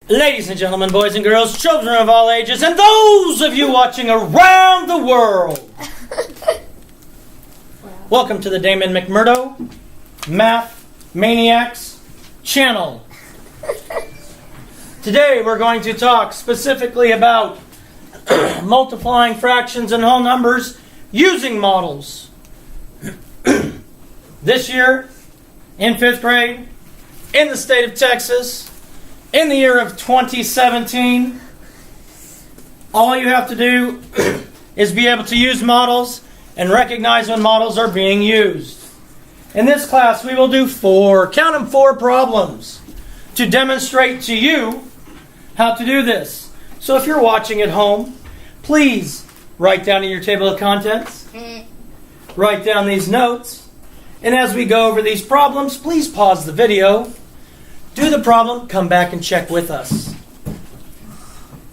Ladies and gentlemen, boys and girls, children of all ages, and those of you watching around the world, welcome to the Damon McMurdo Math Maniacs channel. Today we're going to talk specifically about multiplying fractions and whole numbers using models. This year, in 5th grade, in the state of Texas, in the year of 2017, all you have to do is be able to use models and recognize when models are being used. In this class, we will do four problems to demonstrate to you how to do this. So if you're watching at home, please write down in your table of contents, write down these notes, and as we go over these problems, please pause the video, do the problem, come back and check with us.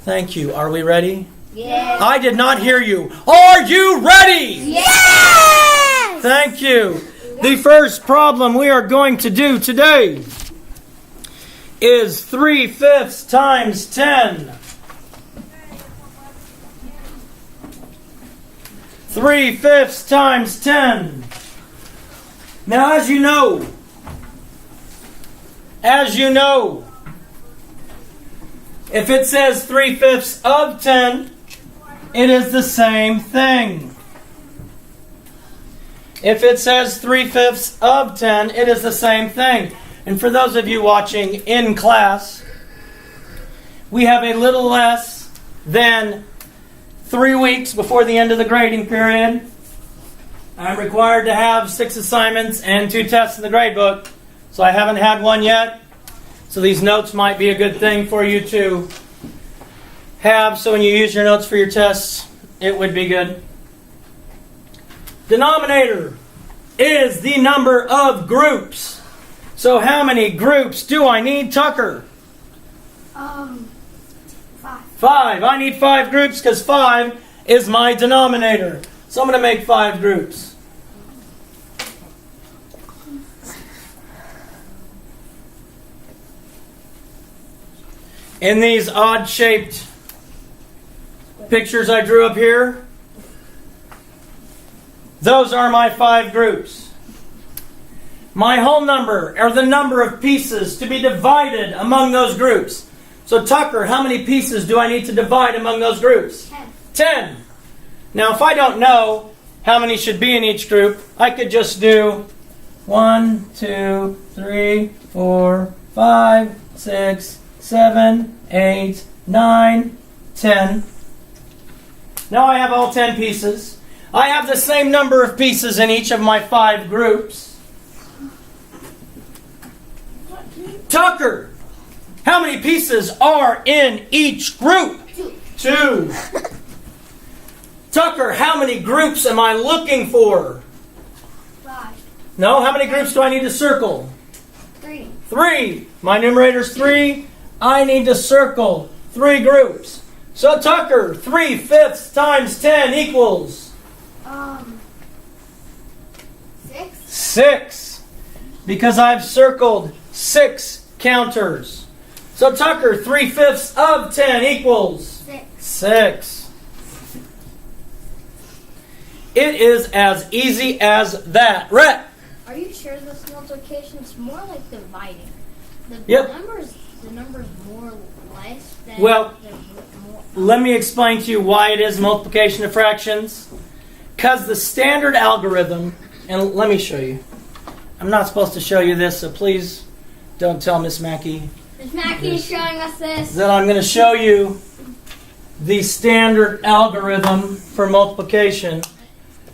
Thank you. Are we ready? Yes. I did not hear you. Are you ready? Yes! Thank you. The first problem we are going to do today is 3/5 times 10. 3/5 times 10. Now, as you know, if it says 3/5 of 10, it is the same thing. If it says 3/5 of 10, it is the same thing. And for those of you watching in class, we have a little less than 3 weeks before the end of the grading period. I'm required to have 6 assignments and 2 tests in the grade book. So I haven't had one yet. So these notes might be a good thing for you to have. So when you use your notes for your tests, it would be good. Denominator is the number of groups. So how many groups do I need, Tucker? 5. 5. I need 5 groups because 5 is my denominator. So I'm going to make 5 groups. In these odd-shaped pictures I drew up here, those are my 5 groups. My whole number, or the number of pieces to be divided among those groups. So Tucker, how many pieces do I need to divide among those groups? 10. Now if I don't know how many should be in each group, I could just do 1, 2, 3, 4, 5, 6, 7, 8, 9, 10. Now I have all 10 pieces. I have the same number of pieces in each of my 5 groups. Tucker, how many pieces are in each group? 2. Tucker, how many groups am I looking for? 5. No, how many groups do I need to circle? 3. 3. My numerator's 3. I need to circle 3 groups. So Tucker, 3/5 times 10 equals? 6. 6. Because I've circled 6 counters. So Tucker, 3/5 of 10 equals? 6. It is as easy as that. Rhett. Are you sure this multiplication is more like dividing? The Yep. numbers more or less than Well, more. let me explain to you why it is multiplication of fractions. Because the standard algorithm, and let me show you. I'm not supposed to show you this, so please don't tell Miss Mackey Miss Mackey is showing us this. that I'm going to show you the standard algorithm for multiplication.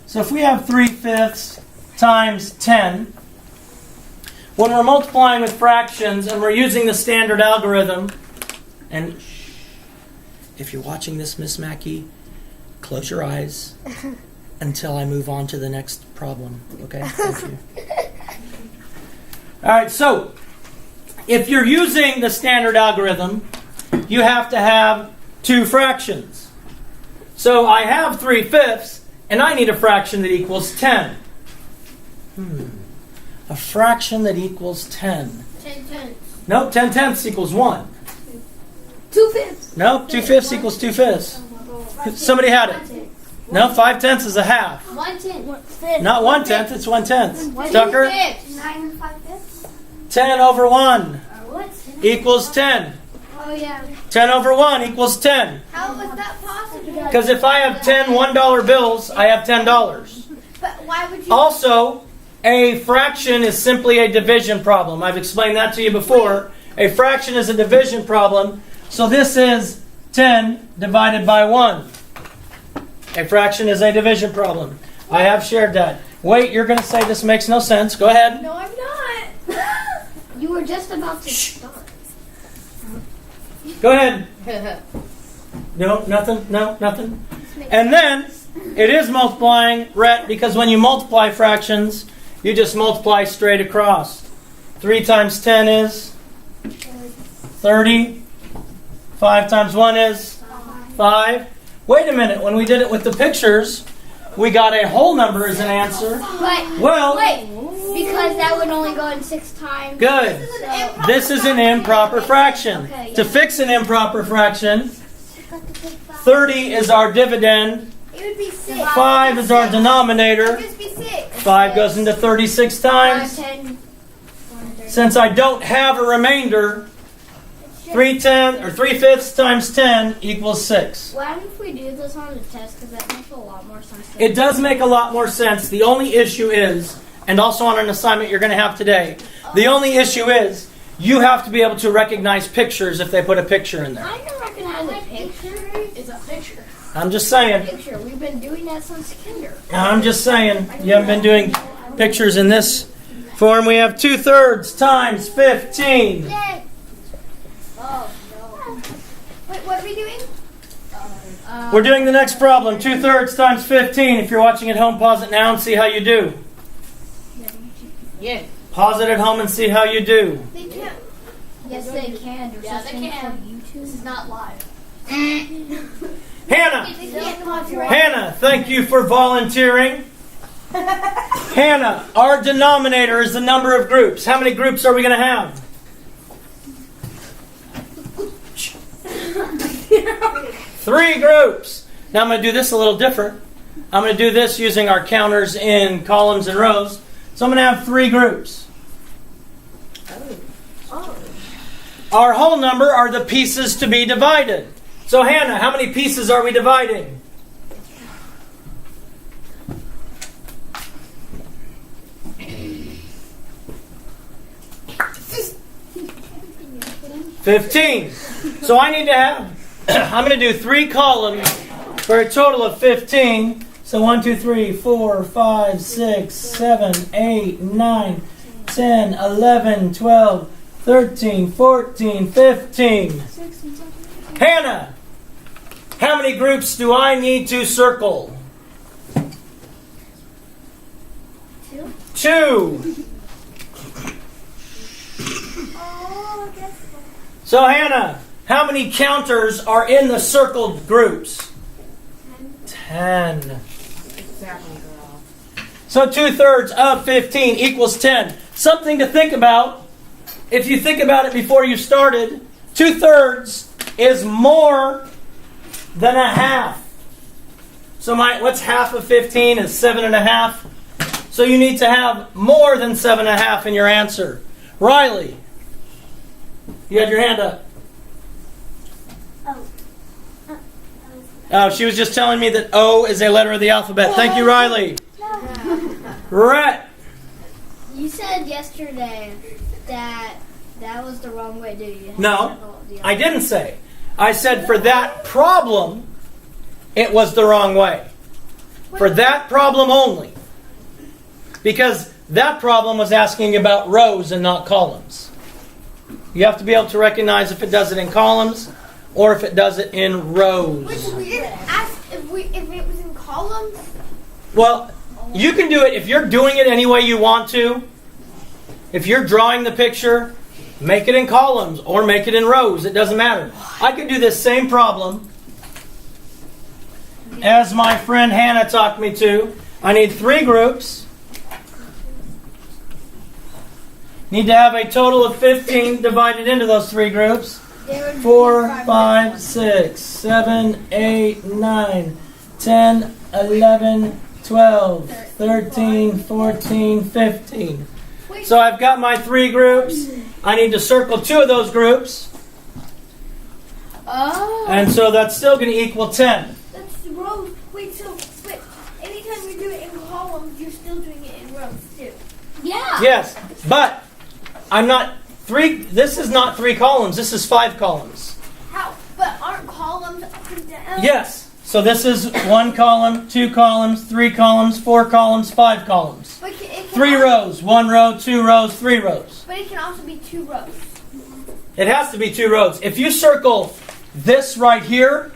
So if we have 3/5 times 10, when we're multiplying with fractions and we're using the standard algorithm, and if you're watching this, Miss Mackey, close your eyes until I move on to the next problem. Okay? Thank you. All right, so if you're using the standard algorithm, you have to have 2 fractions. So I have 3/5, and I need a fraction that equals 10. A fraction that equals 10. 10 tenths. Nope, 10 tenths equals 1. 2/5. No, 2/5 equals 2/5. Somebody had it. No, 5/10 is a half. 1/10. Not 1/10, it's 1/10. Tucker? 9 5/5. 10 over 1 What? equals 10. Oh yeah. 10 over 1 equals 10. How was that possible? Because if I have 10 $1 bills, I have $10. But why would you? Also, a fraction is simply a division problem. I've explained that to you before. A fraction is a division problem. So this is 10 divided by 1. A fraction is a division problem. I have shared that. Wait, you're going to say this makes no sense. Go ahead. No, I'm not. You were just about to start. Go ahead. No, nothing. No, nothing. And then it is multiplying, Rhett, because when you multiply fractions, you just multiply straight across. 3 times 10 is 30. 5 times 1 is 5. Wait a minute. When we did it with the pictures, we got a whole number as an answer. But Well, wait, because that would only go in 6 times. good. This is an improper fraction. Okay, To fix an improper fraction, 30 is our dividend. It would be 6. 5 is our denominator. It would be 6. 5 goes into 36 times. 10. Since I don't have a remainder, 3/5 times 10 equals 6. Why don't we do this on the test? Because that makes a lot more sense. It does make a lot more sense. The only issue is, and also on an assignment you're going to have today, the only issue is you have to be able to recognize pictures if they put a picture in there. I can recognize a picture. It's a picture. I'm just saying. Picture. We've been doing that since kinder. I'm just saying. You haven't been doing pictures in this form. We have 2/3 times 15. Yay! Oh no! Wait, what are we doing? We're doing the next problem. 2/3 times 15. If you're watching at home, pause it now and see how you do. Yeah. Pause it at home and see how you do. They can't. Yes, they can. There's Yeah, such they thing can. called YouTube. This is not live. Hannah! They can't copyright. Hannah, thank you for volunteering. Hannah, our denominator is the number of groups. How many groups are we going to have? 3 groups. Now I'm going to do this a little different. I'm going to do this using our counters in columns and rows. So I'm going to have 3 groups. Our whole number are the pieces to be divided. So Hannah, how many pieces are we dividing? $15. So I need to have, I'm going to do 3 columns for a total of 15. So 1, 2, 3, 4, 5, 6, 7, 8, 9, 10, 11, 12, 13, 14, 15. Hannah, how many groups do I need to circle? 2. So Hannah, how many counters are in the circled groups? 10. So 2/3 of 15 equals 10. Something to think about. If you think about it before you started, 2/3 is more than a half. So what's half of 15 is 7.5. So you need to have more than 7.5 in your answer. Riley, you had your hand up. Oh, she was just telling me that O is a letter of the alphabet. Thank you, Riley. Rhett. You said yesterday that that was the wrong way, did you? No, I didn't say. I said for that problem, it was the wrong way. For that problem only. Because that problem was asking about rows and not columns. You have to be able to recognize if it does it in columns or if it does it in rows. Wait, we didn't ask if it was in columns? Well, you can do it if you're doing it any way you want to. If you're drawing the picture, make it in columns or make it in rows. It doesn't matter. I could do this same problem as my friend Hannah taught me to. I need 3 groups. Need to have a total of 15 divided into those 3 groups. There would 4, be 5, 6, 7, 8, 9, 10, 11, 12, 13, 14, 15. Wait, So I've got my 3 groups. I need to circle 2 of those groups. oh. And so that's still going to equal 10. That's rows. Wait, anytime you do it in columns, you're still doing it in rows too. Yeah. Yes, but I'm not 3. This is not 3 columns. This is 5 columns. How? But aren't columns up and down? Yes. So this is 1 column, 2 columns, 3 columns, 4 columns, 5 columns. But it can 3 also, rows, 1 row, 2 rows, 3 rows. But it can also be 2 rows. It has to be 2 rows. If you circle this right here,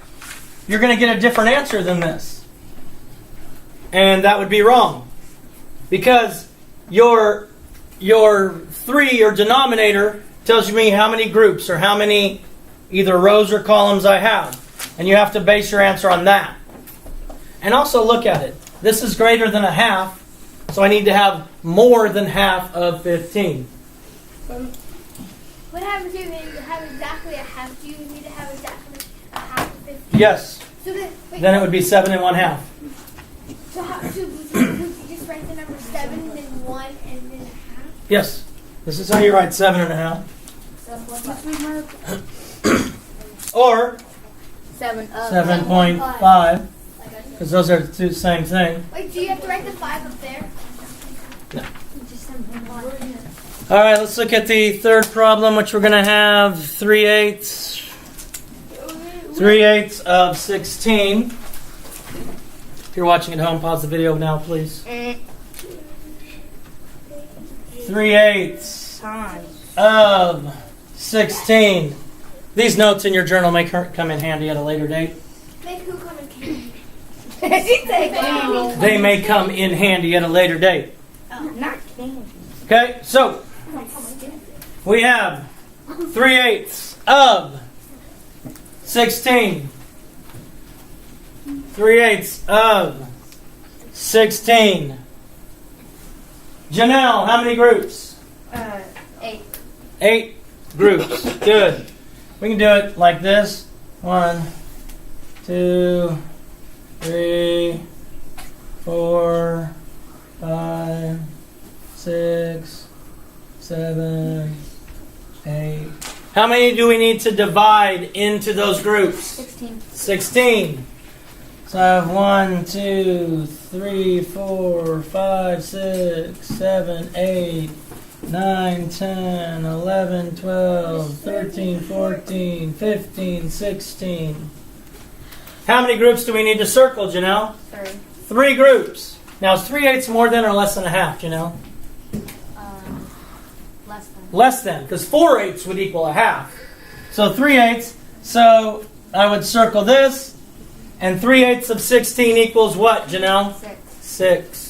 you're going to get a different answer than this. And that would be wrong. Because your 3, your denominator, tells me how many groups or how many either rows or columns I have. And you have to base your answer on that. And also look at it. This is greater than a half, so I need to have more than half of 15. What happens if you have exactly a half? Do you need to have exactly a half of 50? Yes. So Then it would be 7 and 1/2. So how? So would you just write the number 7, then 1, and then a half? Yes. This is how you write 7 and a half. Or 7.5, because those are the 2 same thing. Wait, do you have to write the 5 up there? No. All right, let's look at the third problem, which we're going to have 3/8. 3/8 of 16. If you're watching at home, pause the video now, please. 3/8 of 16. These notes in your journal may come in handy at a later date. Make who come in candy? They may come in handy at a later date. Not candy. Okay, so we have 3/8 of 16. 3/8 of 16. Janelle, how many groups? 8. 8 groups. Good. We can do it like this. 1, 2, 3, 4, 5, 6, 7, 8. How many do we need to divide into those groups? 16. 16. So I have 1, 2, 3, 4, 5, 6, 7, 8, 9, 10, 11, 12, 13, 14, 15, 16. How many groups do we need to circle, Janelle? 3. 3 groups. Now, is 3/8 more than or less than a half, Janelle? Less than. Less than, because 4/8 would equal a half. So 3/8. So I would circle this, and 3/8 of 16 equals what, Janelle? 6. 6.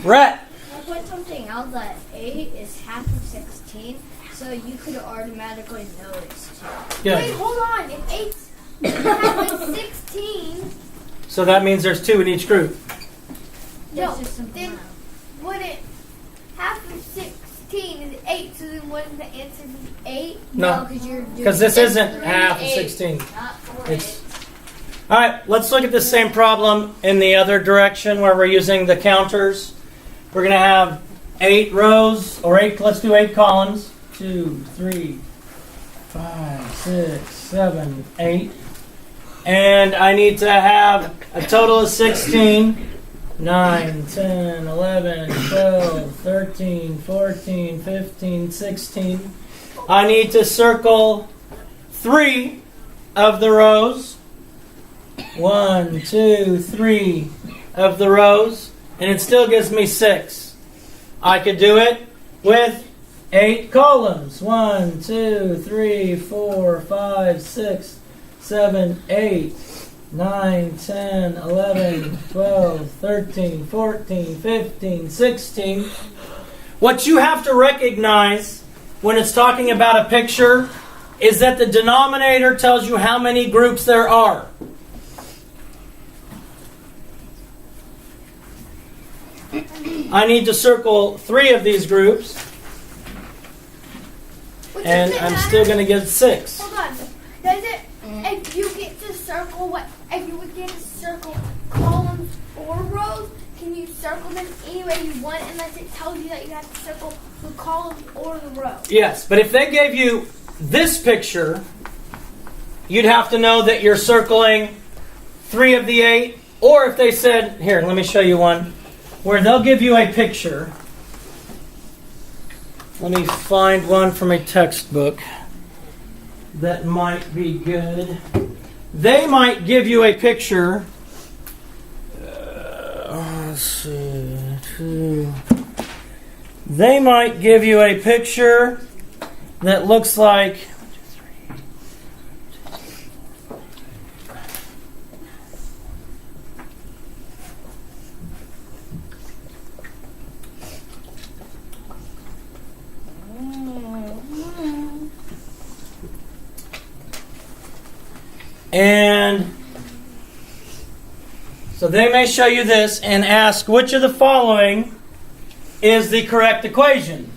Rhett. I put something out that 8 is half of 16, so you could automatically know it's 2. Good. Wait, hold on. If 8's half of 16, So that means there's 2 in each group. no, That's just some then math. wouldn't half of 16 is 8, so then wouldn't the answer be 8? No, because you're doing because this isn't 3 half of 8, 16. Not 4 It's- All right, let's look at the same problem in the other direction where we're using the counters. We're going to have 8 rows, or 8, let's do 8 columns. 2, 3, 5, 6, 7, 8. And I need to have a total of 16. 9, 10, 11, 12, 13, 14, 15, 16. I need to circle 3 of the rows. 1, 2, 3 of the rows. And it still gives me 6. I could do it with 8 columns. 1, 2, 3, 4, 5, 6, 7, 8, 9, 10, 11, 12, 13, 14, 15, 16. What you have to recognize when it's talking about a picture is that the denominator tells you how many groups there are. I need to circle 3 of these groups. and I'm still going to get 6. Hold on. Does it, if you get to circle if you would get to circle columns or rows, can you circle them any way you want unless it tells you that you have to circle the columns or the rows? Yes, but if they gave you this picture, you'd have to know that you're circling 3 of the 8. Or if they said, here, let me show you one, where they'll give you a picture. Let me find one from a textbook that might be good. They might give you a picture. Let's see. They might give you a picture that looks like. And so they may show you this and ask which of the following is the correct equation.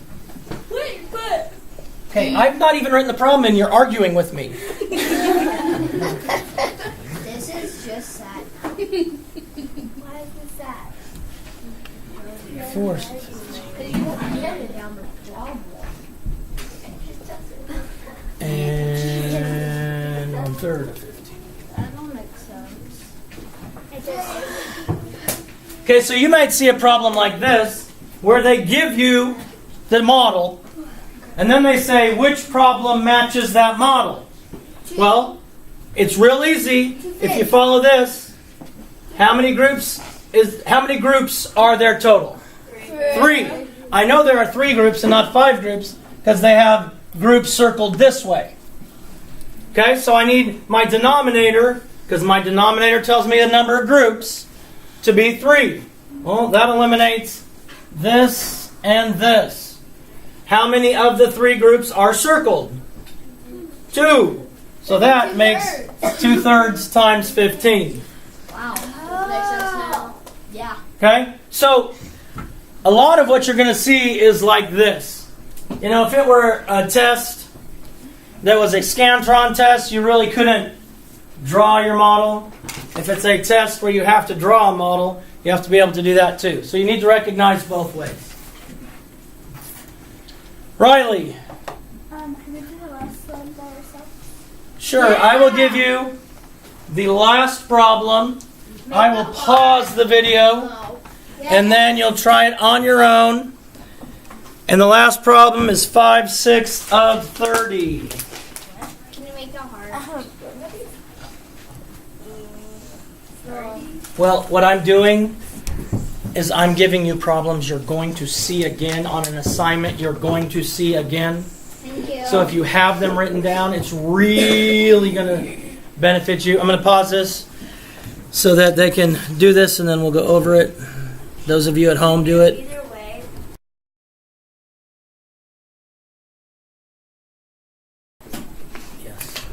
Wait, but... Okay, I've not even written the problem and you're arguing with me. This is just sad. Why is this sad? Force. Because you won't get it down the problem. And 1/3 of 15. That don't make sense. Okay, so you might see a problem like this, where they give you the model, and then they say, which problem matches that model? Well, it's real easy if you follow this. How many groups are there total? 3. I know there are 3 groups and not 5 groups because they have groups circled this way. Okay, so I need my denominator, because my denominator tells me the number of groups, to be 3. Well, that eliminates this and this. How many of the 3 groups are circled? 2. So that makes 2/3 times 15. Wow. Makes sense now. Yeah. Okay? So, a lot of what you're going to see is like this. You know, if it were a test that was a Scantron test, you really couldn't draw your model. If it's a test where you have to draw a model, you have to be able to do that too. So you need to recognize both ways. Riley. Can we do the last one by ourselves? Sure, I will give you the last problem. I will pause the video, and then you'll try it on your own. And the last problem is 5/6 of 30. Can you make it hard? Well, what I'm doing is I'm giving you problems you're going to see again on an assignment you're going to see again. Thank you. So if you have them written down, it's really going to benefit you. I'm going to pause this so that they can do this, and then we'll go over it. Those of you at home, do it. Either way.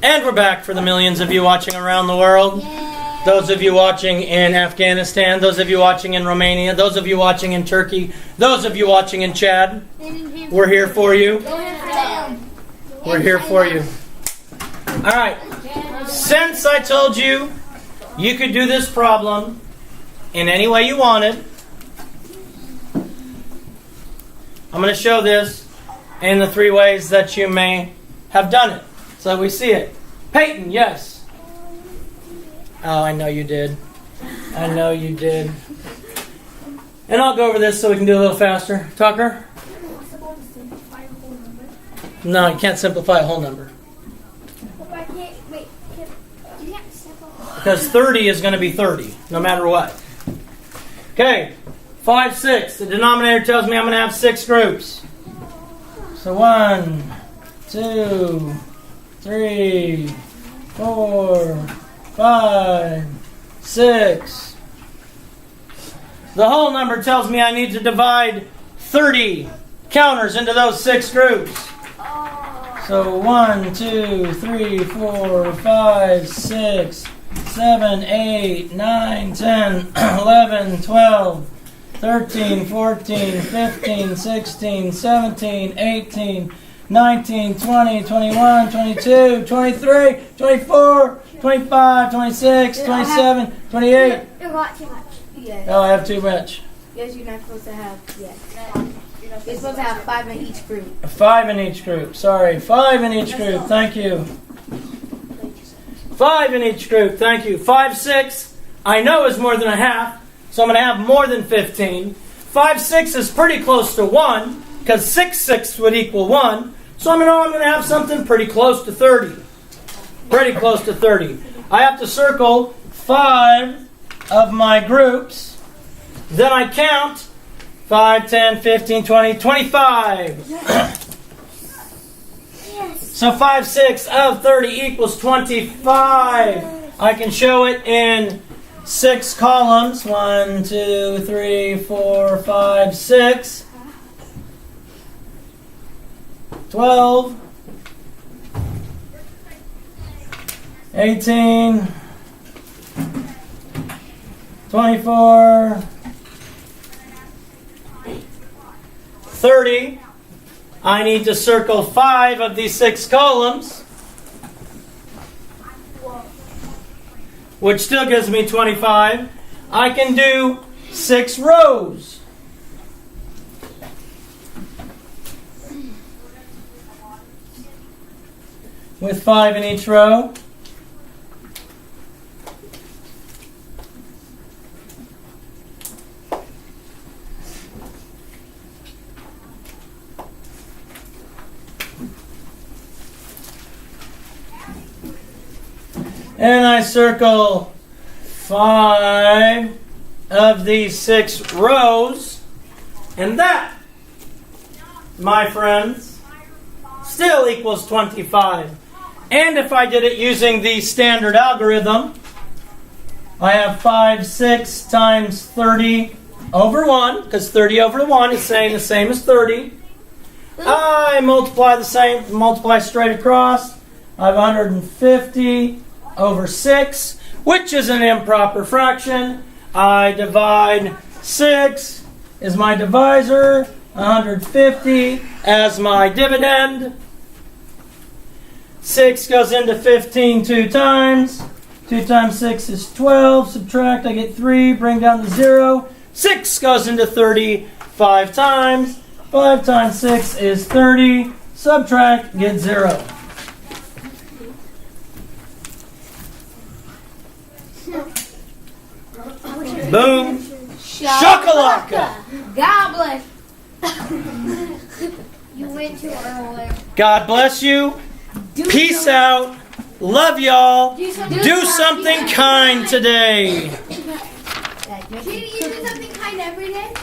And we're back for the millions of you watching around the world. Those of you watching in Afghanistan, those of you watching in Romania, those of you watching in Turkey, those of you watching in Chad, we're here for you. We're here for you. All right. Since I told you you could do this problem in any way you wanted, I'm going to show this in the 3 ways that you may have done it. So we see it. Peyton, yes. Oh, I know you did. I know you did. And I'll go over this so we can do it a little faster. Tucker? No, you can't simplify a whole number. Because 30 is going to be 30, no matter what. Okay, 5/6. The denominator tells me I'm going to have 6 groups. So 1, 2, 3, 4, 5, 6. The whole number tells me I need to divide 30 counters into those 6 groups. So 1, 2, 3, 4, 5, 6, 7, 8, 9, 10, 11, 12, 13, 14, 15, 16, 17, 18, 19, 20, 21, 22, 23, 24, 25, 26, 27, 28. You got too much. Yeah. Oh, I have too much. Yes, you're not supposed to have. Yeah. You're supposed to have 5 in each group. 5 in each group. Sorry, 5 in each group. Thank you. 5 in each group. Thank you. 5, 6, I know is more than a half, so I'm going to have more than 15. 5, 6 is pretty close to 1, because 6, 6 would equal 1. So I'm going to have something pretty close to 30. Pretty close to 30. I have to circle 5 of my groups. Then I count 5, 10, 15, 20, 25. So 5, 6 of 30 equals 25. I can show it in 6 columns. 1, 2, 3, 4, 5, 6. 12. 18. 24. 30. I need to circle 5 of these 6 columns, which still gives me 25. I can do 6 rows. With 5 in each row. And I circle 5 of these 6 rows. And that, my friends, still equals 25. And if I did it using the standard algorithm, I have 5, 6 times 30 over 1, because 30 over 1 is saying the same as 30. I multiply straight across. I have 150 over 6, which is an improper fraction. I divide 6 is my divisor, 150 as my dividend. 6 goes into 15 2 times. 2 times 6 is 12. Subtract, I get 3. Bring down the 0. 6 goes into 30 5 times. 5 times 6 is 30. Subtract, get 0. Boom. Shakalaka. God bless. You went too early. God bless you. Peace out. Love y'all. Do something kind today. Do you do something kind every day?